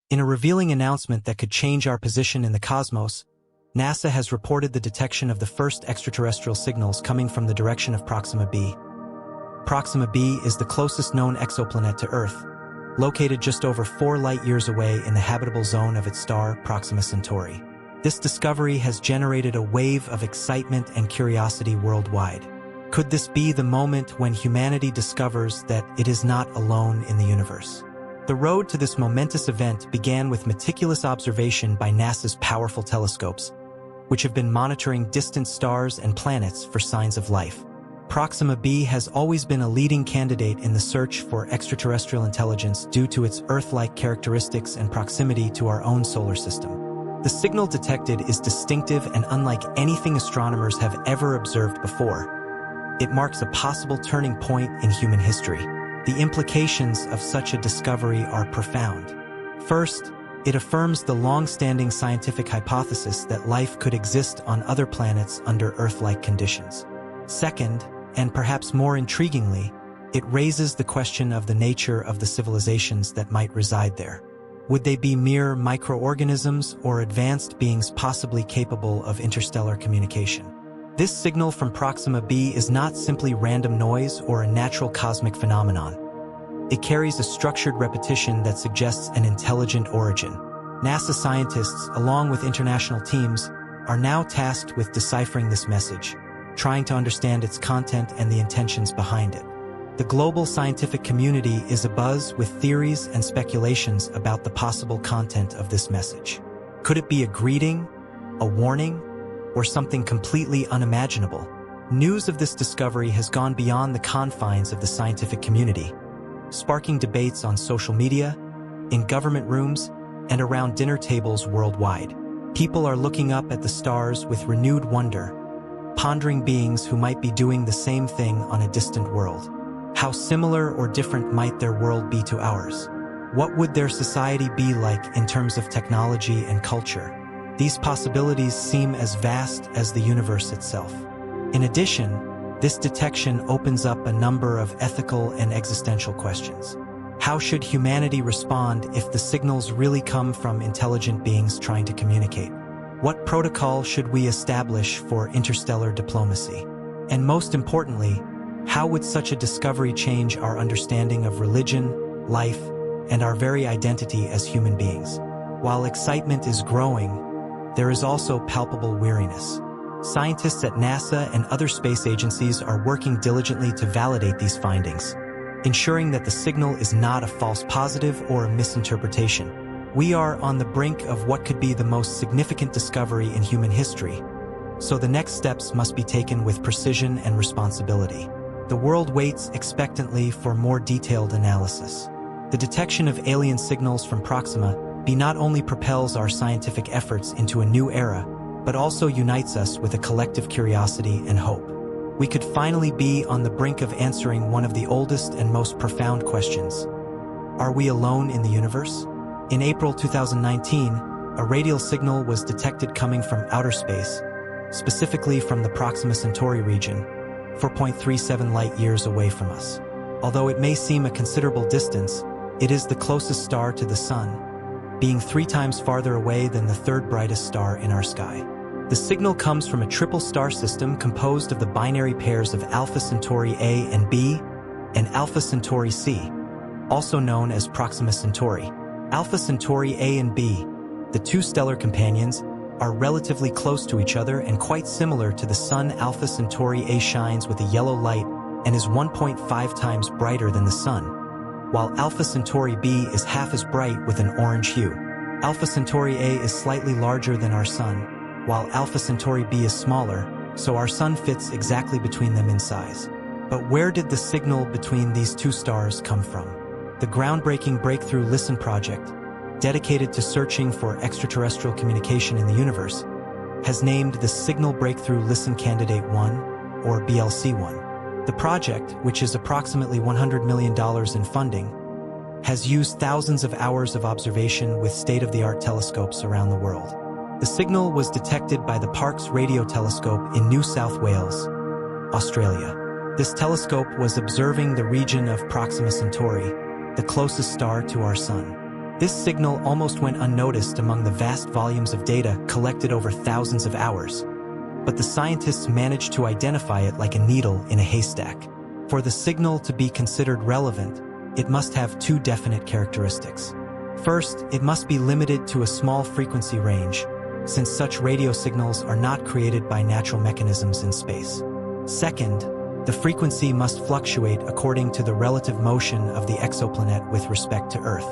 In a revealing announcement that could change our position in the cosmos, NASA has reported the detection of the first extraterrestrial signals coming from the direction of Proxima B. Proxima B is the closest known exoplanet to Earth, located just over 4 light-years away in the habitable zone of its star, Proxima Centauri. This discovery has generated a wave of excitement and curiosity worldwide. Could this be the moment when humanity discovers that it is not alone in the universe? The road to this momentous event began with meticulous observation by NASA's powerful telescopes, which have been monitoring distant stars and planets for signs of life. Proxima B has always been a leading candidate in the search for extraterrestrial intelligence due to its Earth-like characteristics and proximity to our own solar system. The signal detected is distinctive and unlike anything astronomers have ever observed before. It marks a possible turning point in human history. The implications of such a discovery are profound. First, it affirms the long-standing scientific hypothesis that life could exist on other planets under Earth-like conditions. Second, and perhaps more intriguingly, it raises the question of the nature of the civilizations that might reside there. Would they be mere microorganisms or advanced beings possibly capable of interstellar communication? This signal from Proxima B is not simply random noise or a natural cosmic phenomenon. It carries a structured repetition that suggests an intelligent origin. NASA scientists, along with international teams, are now tasked with deciphering this message, trying to understand its content and the intentions behind it. The global scientific community is abuzz with theories and speculations about the possible content of this message. Could it be a greeting, a warning, or something completely unimaginable? News of this discovery has gone beyond the confines of the scientific community, sparking debates on social media, in government rooms, and around dinner tables worldwide. People are looking up at the stars with renewed wonder, pondering beings who might be doing the same thing on a distant world. How similar or different might their world be to ours? What would their society be like in terms of technology and culture? These possibilities seem as vast as the universe itself. In addition, this detection opens up a number of ethical and existential questions. How should humanity respond if the signals really come from intelligent beings trying to communicate? What protocol should we establish for interstellar diplomacy? And most importantly, how would such a discovery change our understanding of religion, life, and our very identity as human beings? While excitement is growing, there is also palpable weariness. Scientists at NASA and other space agencies are working diligently to validate these findings, ensuring that the signal is not a false positive or a misinterpretation. We are on the brink of what could be the most significant discovery in human history, so the next steps must be taken with precision and responsibility. The world waits expectantly for more detailed analysis. The detection of alien signals from Proxima B not only propels our scientific efforts into a new era, but also unites us with a collective curiosity and hope. We could finally be on the brink of answering one of the oldest and most profound questions. Are we alone in the universe? In April 2019, a radial signal was detected coming from outer space, specifically from the Proxima Centauri region, 4.37 light-years away from us. Although it may seem a considerable distance, it is the closest star to the Sun, being 3 times farther away than the third brightest star in our sky. The signal comes from a triple star system composed of the binary pairs of Alpha Centauri A and B and Alpha Centauri C, also known as Proxima Centauri. Alpha Centauri A and B, the 2 stellar companions, are relatively close to each other and quite similar to the Sun. Alpha Centauri A shines with a yellow light and is 1.5 times brighter than the Sun, while Alpha Centauri B is half as bright with an orange hue. Alpha Centauri A is slightly larger than our Sun, while Alpha Centauri B is smaller, so our Sun fits exactly between them in size. But where did the signal between these 2 stars come from? The groundbreaking Breakthrough Listen project, dedicated to searching for extraterrestrial communication in the universe, has named the Signal Breakthrough Listen Candidate 1, or BLC-1. The project, which is approximately $100 million in funding, has used thousands of hours of observation with state-of-the-art telescopes around the world. The signal was detected by the Parkes Radio Telescope in New South Wales, Australia. This telescope was observing the region of Proxima Centauri, the closest star to our Sun. This signal almost went unnoticed among the vast volumes of data collected over thousands of hours, but the scientists managed to identify it like a needle in a haystack. For the signal to be considered relevant, it must have two definite characteristics. First, it must be limited to a small frequency range, since such radio signals are not created by natural mechanisms in space. Second, the frequency must fluctuate according to the relative motion of the exoplanet with respect to Earth.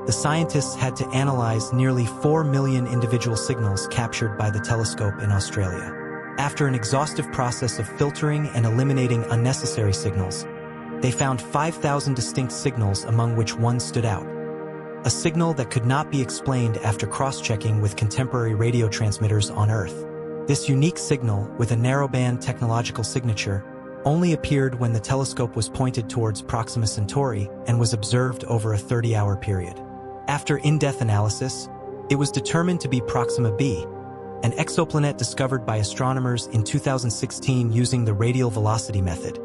The scientists had to analyze nearly 4 million individual signals captured by the telescope in Australia. After an exhaustive process of filtering and eliminating unnecessary signals, they found 5,000 distinct signals, among which one stood out. A signal that could not be explained after cross-checking with contemporary radio transmitters on Earth. This unique signal, with a narrowband technological signature, only appeared when the telescope was pointed towards Proxima Centauri and was observed over a 30-hour period. After in-depth analysis, it was determined to be Proxima B, an exoplanet discovered by astronomers in 2016 using the radial velocity method,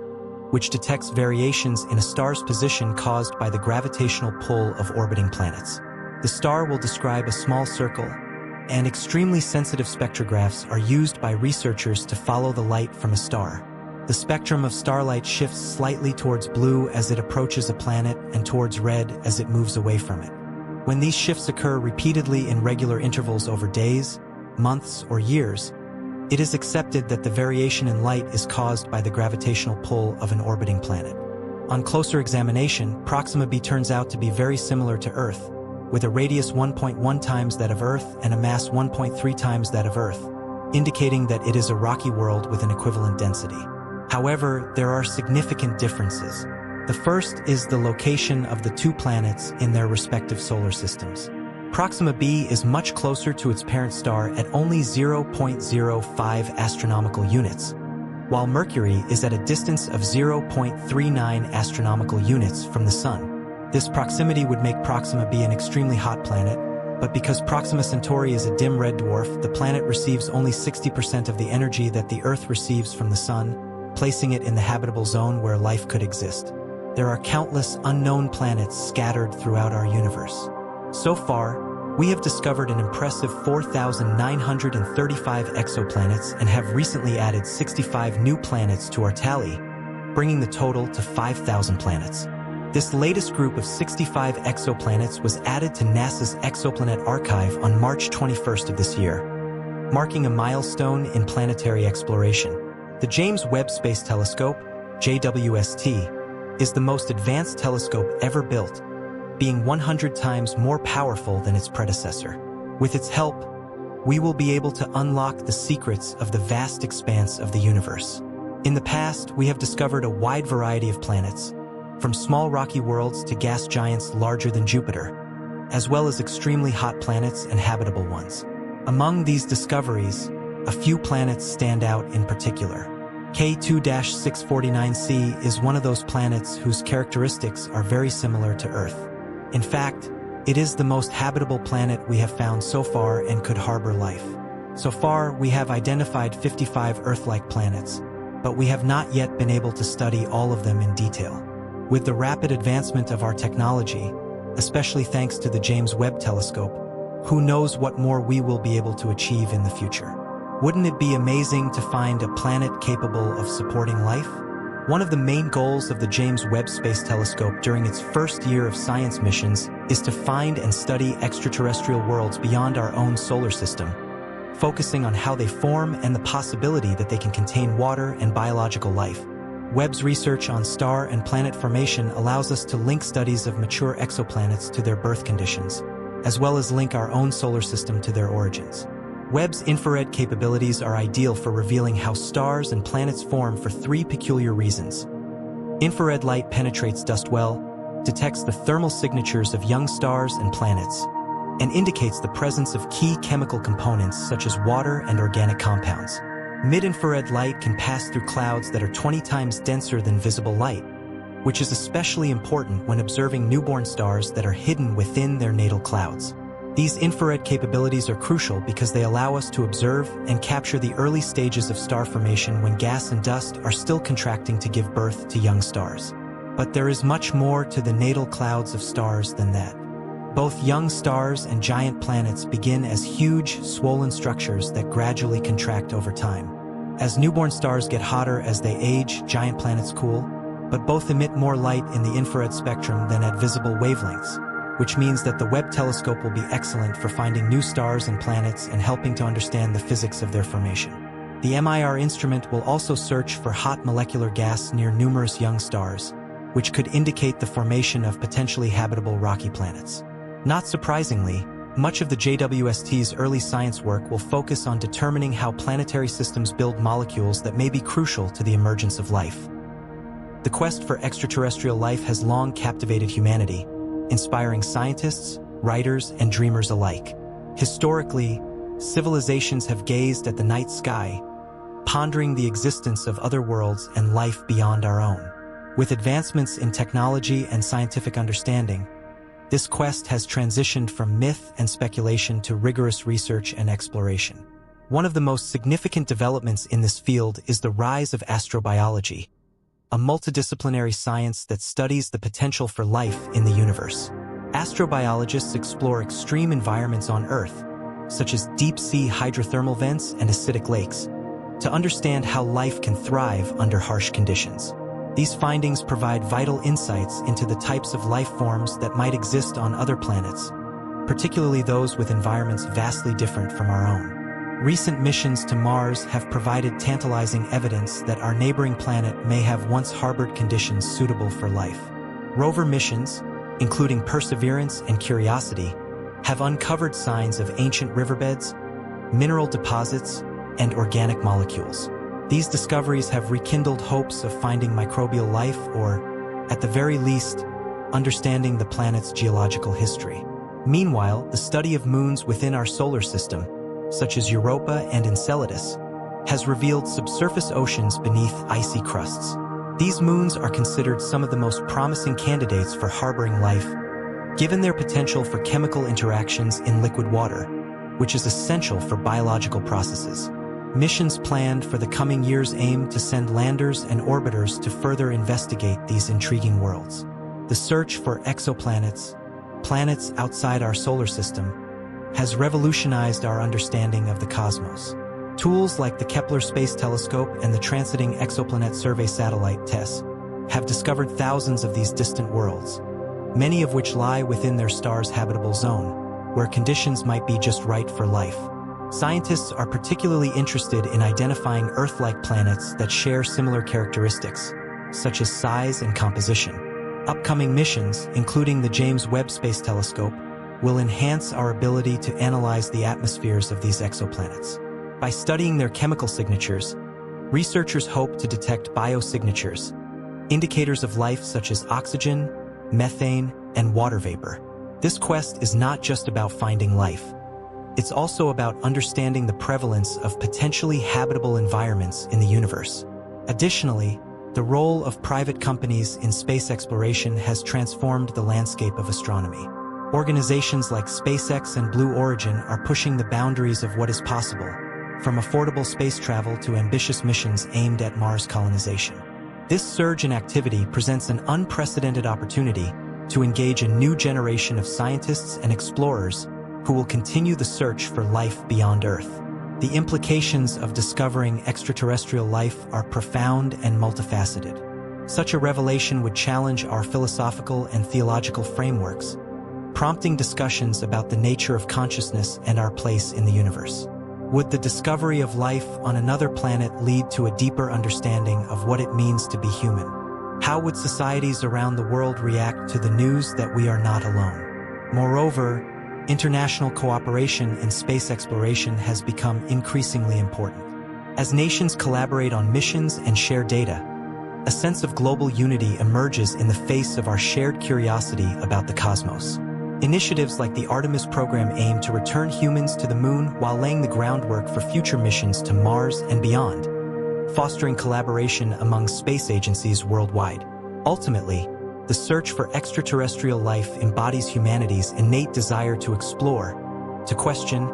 which detects variations in a star's position caused by the gravitational pull of orbiting planets. The star will describe a small circle, and extremely sensitive spectrographs are used by researchers to follow the light from a star. The spectrum of starlight shifts slightly towards blue as it approaches a planet and towards red as it moves away from it. When these shifts occur repeatedly in regular intervals over days, months, or years, it is accepted that the variation in light is caused by the gravitational pull of an orbiting planet. On closer examination, Proxima B turns out to be very similar to Earth, with a radius 1.1 times that of Earth and a mass 1.3 times that of Earth, indicating that it is a rocky world with an equivalent density. However, there are significant differences. The first is the location of the two planets in their respective solar systems. Proxima B is much closer to its parent star at only 0.05 astronomical units, while Mercury is at a distance of 0.39 astronomical units from the Sun. This proximity would make Proxima B an extremely hot planet, but because Proxima Centauri is a dim red dwarf, the planet receives only 60% of the energy that the Earth receives from the Sun, placing it in the habitable zone where life could exist. There are countless unknown planets scattered throughout our universe. So far, we have discovered an impressive 4,935 exoplanets and have recently added 65 new planets to our tally, bringing the total to 5,000 planets. This latest group of 65 exoplanets was added to NASA's Exoplanet archive on March 21st of this year, marking a milestone in planetary exploration. The James Webb Space Telescope, JWST, is the most advanced telescope ever built, being 100 times more powerful than its predecessor. With its help, we will be able to unlock the secrets of the vast expanse of the universe. In the past, we have discovered a wide variety of planets, from small rocky worlds to gas giants larger than Jupiter, as well as extremely hot planets and habitable ones. Among these discoveries, a few planets stand out in particular. K2-649c is one of those planets whose characteristics are very similar to Earth. In fact, it is the most habitable planet we have found so far and could harbor life. So far, we have identified 55 Earth-like planets, but we have not yet been able to study all of them in detail. With the rapid advancement of our technology, especially thanks to the James Webb Telescope, who knows what more we will be able to achieve in the future. Wouldn't it be amazing to find a planet capable of supporting life? One of the main goals of the James Webb Space Telescope during its first year of science missions is to find and study extraterrestrial worlds beyond our own solar system, focusing on how they form and the possibility that they can contain water and biological life. Webb's research on star and planet formation allows us to link studies of mature exoplanets to their birth conditions, as well as link our own solar system to their origins. Webb's infrared capabilities are ideal for revealing how stars and planets form for three peculiar reasons. Infrared light penetrates dust well, detects the thermal signatures of young stars and planets, and indicates the presence of key chemical components such as water and organic compounds. Mid-infrared light can pass through clouds that are 20 times denser than visible light, which is especially important when observing newborn stars that are hidden within their natal clouds. These infrared capabilities are crucial because they allow us to observe and capture the early stages of star formation when gas and dust are still contracting to give birth to young stars. But there is much more to the natal clouds of stars than that. Both young stars and giant planets begin as huge, swollen structures that gradually contract over time. As newborn stars get hotter as they age, giant planets cool, but both emit more light in the infrared spectrum than at visible wavelengths, which means that the Webb telescope will be excellent for finding new stars and planets and helping to understand the physics of their formation. The MIR instrument will also search for hot molecular gas near numerous young stars, which could indicate the formation of potentially habitable rocky planets. Not surprisingly, much of the JWST's early science work will focus on determining how planetary systems build molecules that may be crucial to the emergence of life. The quest for extraterrestrial life has long captivated humanity, inspiring scientists, writers, and dreamers alike. Historically, civilizations have gazed at the night sky, pondering the existence of other worlds and life beyond our own. With advancements in technology and scientific understanding, this quest has transitioned from myth and speculation to rigorous research and exploration. One of the most significant developments in this field is the rise of astrobiology, a multidisciplinary science that studies the potential for life in the universe. Astrobiologists explore extreme environments on Earth, such as deep-sea hydrothermal vents and acidic lakes, to understand how life can thrive under harsh conditions. These findings provide vital insights into the types of life forms that might exist on other planets, particularly those with environments vastly different from our own. Recent missions to Mars have provided tantalizing evidence that our neighboring planet may have once harbored conditions suitable for life. Rover missions, including Perseverance and Curiosity, have uncovered signs of ancient riverbeds, mineral deposits, and organic molecules. These discoveries have rekindled hopes of finding microbial life or, at the very least, understanding the planet's geological history. Meanwhile, the study of moons within our solar system, such as Europa and Enceladus, has revealed subsurface oceans beneath icy crusts. These moons are considered some of the most promising candidates for harboring life, given their potential for chemical interactions in liquid water, which is essential for biological processes. Missions planned for the coming years aim to send landers and orbiters to further investigate these intriguing worlds. The search for exoplanets, planets outside our solar system, has revolutionized our understanding of the cosmos. Tools like the Kepler Space Telescope and the Transiting Exoplanet Survey satellite TESS have discovered thousands of these distant worlds, many of which lie within their star's habitable zone, where conditions might be just right for life. Scientists are particularly interested in identifying Earth-like planets that share similar characteristics, such as size and composition. Upcoming missions, including the James Webb Space Telescope, will enhance our ability to analyze the atmospheres of these exoplanets. By studying their chemical signatures, researchers hope to detect biosignatures, indicators of life such as oxygen, methane, and water vapor. This quest is not just about finding life. It's also about understanding the prevalence of potentially habitable environments in the universe. Additionally, the role of private companies in space exploration has transformed the landscape of astronomy. Organizations like SpaceX and Blue Origin are pushing the boundaries of what is possible, from affordable space travel to ambitious missions aimed at Mars colonization. This surge in activity presents an unprecedented opportunity to engage a new generation of scientists and explorers who will continue the search for life beyond Earth. The implications of discovering extraterrestrial life are profound and multifaceted. Such a revelation would challenge our philosophical and theological frameworks, prompting discussions about the nature of consciousness and our place in the universe. Would the discovery of life on another planet lead to a deeper understanding of what it means to be human? How would societies around the world react to the news that we are not alone? Moreover, international cooperation in space exploration has become increasingly important. As nations collaborate on missions and share data, a sense of global unity emerges in the face of our shared curiosity about the cosmos. Initiatives like the Artemis program aim to return humans to the moon while laying the groundwork for future missions to Mars and beyond, fostering collaboration among space agencies worldwide. Ultimately, the search for extraterrestrial life embodies humanity's innate desire to explore, to question,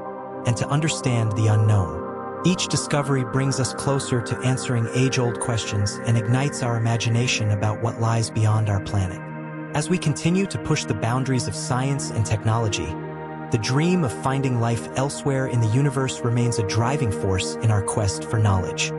and to understand the unknown. Each discovery brings us closer to answering age-old questions and ignites our imagination about what lies beyond our planet. As we continue to push the boundaries of science and technology, the dream of finding life elsewhere in the universe remains a driving force in our quest for knowledge.